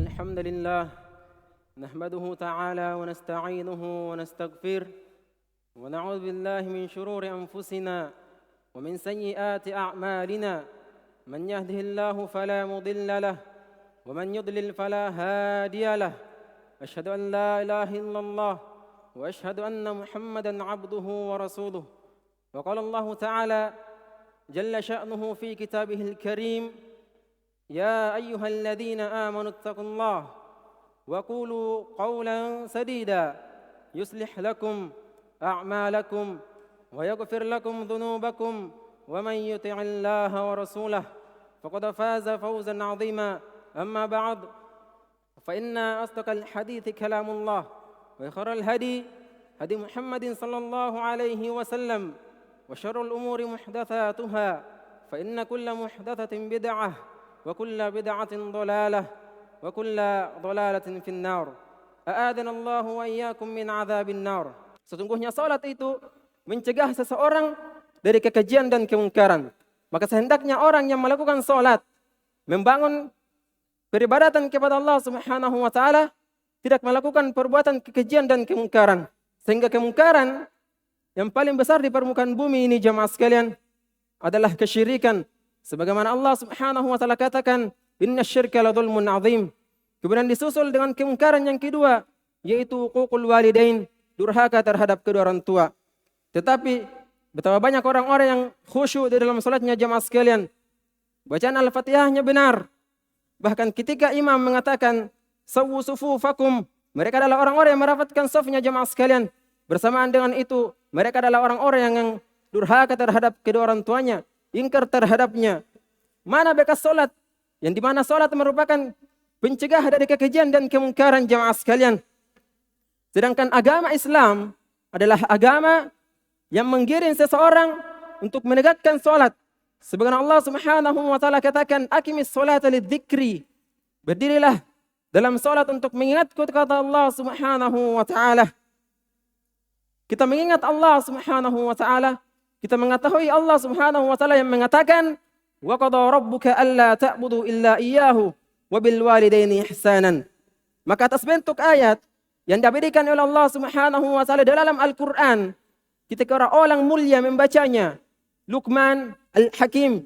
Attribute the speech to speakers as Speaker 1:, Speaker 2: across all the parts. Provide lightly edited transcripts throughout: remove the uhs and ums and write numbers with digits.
Speaker 1: الحمد لله نحمده تعالى ونستعينه ونستغفره ونعوذ بالله من شرور أنفسنا ومن سيئات أعمالنا من يهده الله فلا مضل له ومن يضلل فلا هادي له أشهد أن لا إله إلا الله وأشهد أن محمدا عبده ورسوله وقال الله تعالى جل شأنه في كتابه الكريم يا أيها الذين آمنوا اتقوا الله وقولوا قولا سديدا يصلح لكم أعمالكم ويغفر لكم ذنوبكم ومن يطع الله ورسوله فقد فاز فوزا عظيما أما بعد فإن أصدق الحديث كلام الله وخير الهدي هدي محمد صلى الله عليه وسلم وشر الأمور محدثاتها فإن كل محدثة بدعة وكل بدعة ضلالة وكل ضلالة في النار أعاذنا الله وإياكم من عذاب النار. Sesungguhnya salat itu mencegah seseorang dari kekejian dan kemungkaran. Maka sehendaknya orang yang melakukan salat membangun peribadatan kepada Allah Subhanahu wa taala tidak melakukan perbuatan kekejian dan kemungkaran. Sehingga kemungkaran yang paling besar di permukaan bumi ini jemaah sekalian adalah kesyirikan. Sebagaimana Allah Subhanahu wa taala katakan, "Innasyirka ladzulmun 'adzim." Kemudian disusul dengan kemungkaran yang kedua, yaitu uququl walidain, durhaka terhadap kedua orang tua. Tetapi betapa banyak orang-orang yang khusyuk di dalam salatnya jemaah sekalian. Bacaan Al-Fatihahnya benar. Bahkan ketika imam mengatakan, "Sawwu sufufakum," mereka adalah orang-orang yang merapatkan safnya jemaah sekalian. Bersamaan dengan itu, mereka adalah orang-orang yang durhaka terhadap kedua orang tuanya, ingkar terhadapnya. Mana bekas salat? Yang dimana salat merupakan pencegah dari kekejian dan kemungkaran jemaah sekalian. Sedangkan agama Islam adalah agama yang menggiring seseorang untuk menegakkan salat. Sebagaimana Allah Subhanahu wa taala katakan, "Aqimis sholata lidzikri." Berdirilah dalam salat untuk mengingatku kata Allah Subhanahu wa taala. Kita mengingat Allah Subhanahu wa taala, kita mengetahui Allah Subhanahu wa taala yang mengatakan, "Wa qada rabbuka alla ta'budu illa iyyahu wa bil walidaini ihsanan." Maka atas bentuk ayat yang diberikan oleh Allah Subhanahu wa taala dalam Al-Qur'an, ketika orang mulia membacanya, Luqman Al-Hakim,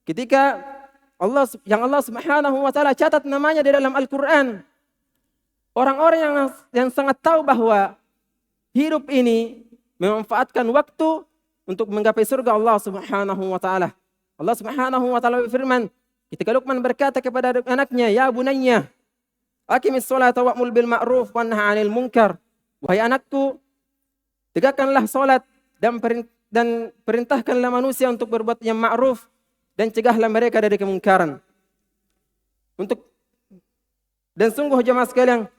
Speaker 1: ketika Allah Subhanahu wa taala catat namanya di dalam Al-Qur'an, orang-orang yang sangat tahu bahwa hidup ini memanfaatkan waktu untuk menggapai surga Allah Subhanahu wa taala. Allah Subhanahu wa taala berfirman, ketika Luqman berkata kepada anaknya, "Ya bunayya, aqimis sholata wa'mur bil ma'ruf wa nahy 'anil munkar." Wahai anakku, tegakkanlah salat dan perintahkanlah manusia untuk berbuat yang ma'ruf dan cegahlah mereka dari kemungkaran. Dan sungguh jemaah sekalian,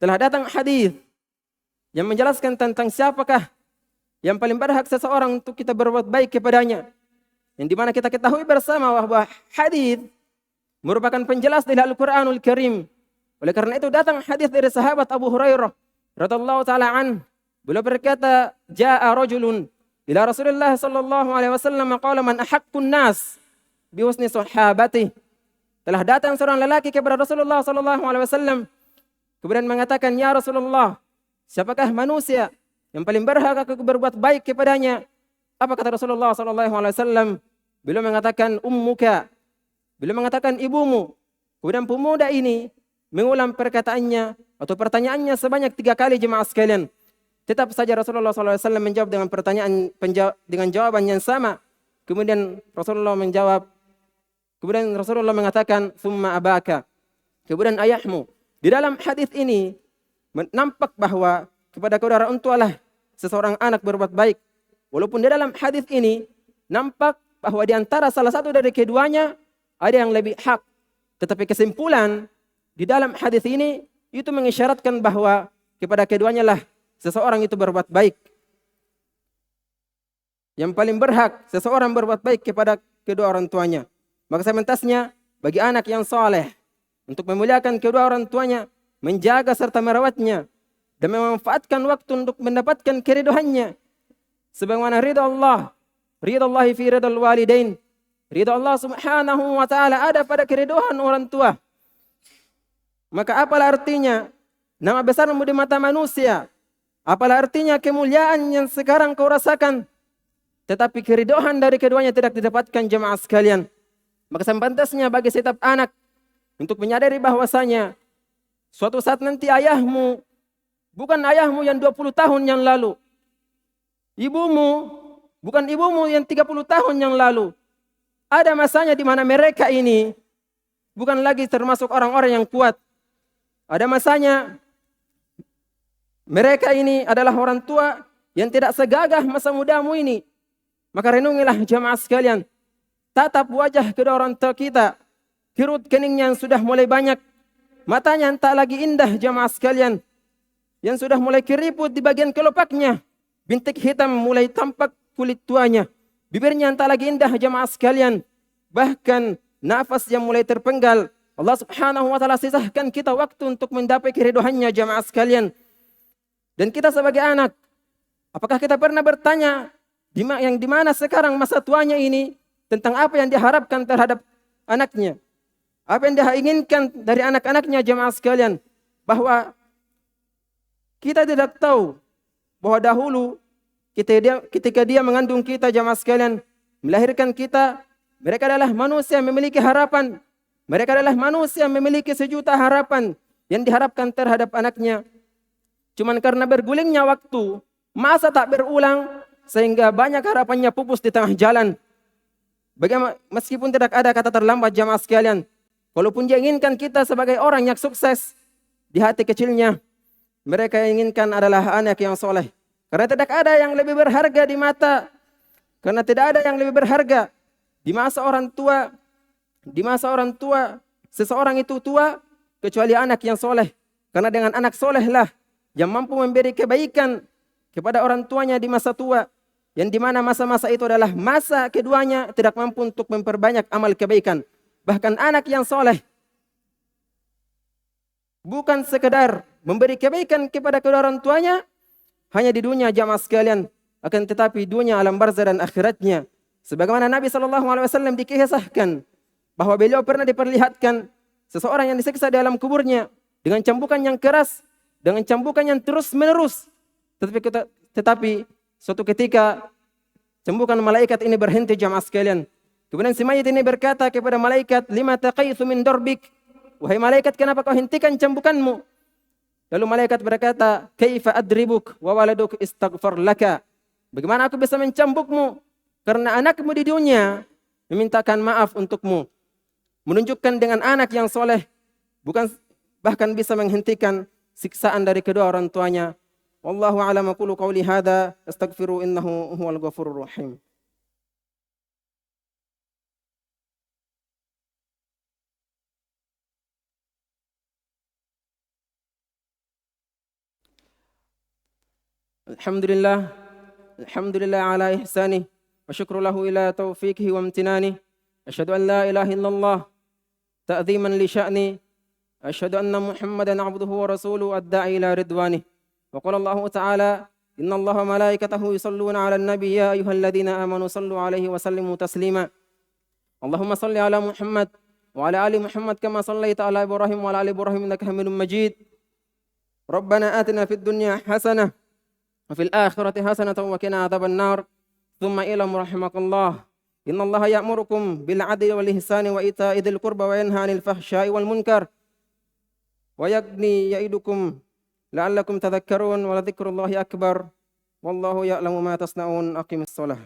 Speaker 1: telah datang hadis yang menjelaskan tentang siapakah yang paling berhak seseorang untuk kita berbuat baik kepadanya. Yang dimana kita ketahui bersama bahwa hadis merupakan penjelas dari Al-Quranul Karim. Oleh karena itu datang hadis dari sahabat Abu Hurairah radhiyallahu taala an. Beliau berkata, "Jaa rajulun ila Rasulillah sallallahu alaihi wasallam qala man ahaqqun nas bi husni sahabati." Telah datang seorang lelaki kepada Rasulullah sallallahu alaihi wasallam kemudian mengatakan, "Ya Rasulullah, siapakah manusia yang paling berhak aku berbuat baik kepadanya?" Apa kata Rasulullah sallallahu alaihi wasallam? Beliau mengatakan, "Ummuka." Beliau mengatakan ibumu. Kemudian pemuda ini mengulang perkataannya atau pertanyaannya sebanyak 3 kali jemaah sekalian. Tetap saja Rasulullah sallallahu alaihi wasallam menjawab dengan jawaban yang sama. Kemudian Rasulullah mengatakan, "Tsumma abaka." Kemudian ayahmu. Di dalam hadis ini nampak bahwa kepada kedua orang tua lah seseorang anak berbuat baik. Walaupun di dalam hadis ini nampak bahwa di antara salah satu dari keduanya ada yang lebih hak. Tetapi kesimpulan di dalam hadis ini itu mengisyaratkan bahwa kepada keduanya lah seseorang itu berbuat baik. Yang paling berhak seseorang berbuat baik kepada kedua orang tuanya. Maka sementasnya bagi anak yang saleh untuk memuliakan kedua orang tuanya, menjaga serta merawatnya dan memanfaatkan waktu untuk mendapatkan keriduannya. Sebagaimana ridha Allah, ridha Allah fi ridhal walidain, ridha Allah Subhanahu wa taala ada pada keriduan orang tua. Maka apalah artinya nama besarmu di mata manusia? Apalah artinya kemuliaan yang sekarang kau rasakan? Tetapi keridhaan dari keduanya tidak didapatkan jemaah sekalian. Maka sepantasnya bagi setiap anak untuk menyadari bahwasanya suatu saat nanti ayahmu bukan ayahmu yang 20 tahun yang lalu. Ibumu bukan ibumu yang 30 tahun yang lalu. Ada masanya di mana mereka ini bukan lagi termasuk orang-orang yang kuat. Ada masanya mereka ini adalah orang tua yang tidak segagah masa mudamu ini. Maka renungilah jemaah sekalian. Tatap wajah kedua orang tua kita. Kerut keningnya yang sudah mulai banyak. Matanya yang tak lagi indah jemaah sekalian. Yang sudah mulai keriput di bagian kelopaknya. Bintik hitam mulai tampak kulit tuanya. Bibirnya yang tak lagi indah jemaah sekalian. Bahkan nafas yang mulai terpenggal. Allah subhanahu wa ta'ala sisahkan kita waktu untuk mendapat keriduhannya jemaah sekalian. Dan kita sebagai anak, apakah kita pernah bertanya yang dimana sekarang masa tuanya ini tentang apa yang diharapkan terhadap anaknya? Apa yang dia inginkan dari anak-anaknya jemaah sekalian? Bahwa kita tidak tahu bahwa dahulu ketika dia mengandung kita jemaah sekalian, melahirkan kita, mereka adalah manusia yang memiliki harapan. Mereka adalah manusia yang memiliki sejuta harapan yang diharapkan terhadap anaknya. Cuman karena bergulingnya waktu, masa tak berulang, sehingga banyak harapannya pupus di tengah jalan. Meskipun tidak ada kata terlambat jamaah sekalian, walaupun dia inginkan kita sebagai orang yang sukses, di hati kecilnya, mereka inginkan adalah anak yang soleh. Karena tidak ada yang lebih berharga di mata, karena tidak ada yang lebih berharga di masa orang tua. Di masa orang tua, seseorang itu tua, kecuali anak yang soleh. Karena dengan anak soleh lah yang mampu memberi kebaikan kepada orang tuanya di masa tua. Yang dimana masa-masa itu adalah masa keduanya tidak mampu untuk memperbanyak amal kebaikan. Bahkan anak yang soleh bukan sekedar memberi kebaikan kepada kedua orang tuanya hanya di dunia jamaah sekalian, akan tetapi dunia alam barzah dan akhiratnya. Sebagaimana Nabi SAW dikisahkan bahwa beliau pernah diperlihatkan seseorang yang disiksa di alam kuburnya dengan cambukan yang keras, dengan cambukan yang terus menerus. Tetapi suatu ketika cambukan malaikat ini berhenti jamaah sekalian. Kemudian si mayit ini berkata kepada malaikat, "Lima taqaitsu min darbik?" Wahai malaikat, kenapa kau hentikan cambukanmu? Lalu malaikat berkata, "Kaifa adribuk wa waladuk istaghfar laka?" Bagaimana aku bisa mencambukmu? Karena anakmu di dunia memintakan maaf untukmu. Menunjukkan dengan anak yang soleh bukan bahkan bisa menghentikan siksaan dari kedua orang tuanya. Wallahu a'lam, aqulu qawli hadza astaghfiru innahu huwal ghafurur rahim. Alhamdulillah ala ihsanih wa syukru lahu ila taufiqihi wa amtinani. Asyhadu an la ilaha illallah ta'ziman li sya'ni. Asyhadu anna Muhammadan 'abduhu wa rasuluhu ad-da'i ila ridwanih. Wa qala Allah ta'ala, inna Allaha malaikatahu yusalluna 'alan nabi ya ayyuhalladzina amanu sallu 'alaihi wa sallimu taslima. Allahumma salli 'ala Muhammad wa 'ala ali Muhammad kama sallaita 'ala Ibrahim wa 'ala ali Ibrahim innaka Hamidum Majid. Rabbana atina fid dunya hasanah wa fil akhirati hasanatan wa qina adzaban nar. Tsumma ilamu rahimakallah. Inna Allaha ya'murukum bil 'adli wal ihsani wa ita'i dzil qurba wa yanha 'anil fahsya'i wal munkar wa ya'idukum la'allakum tadhakkarun wa la dzikrullahi akbar. Wallahu ya'lamu ma tasna'un. Aqimis shalah.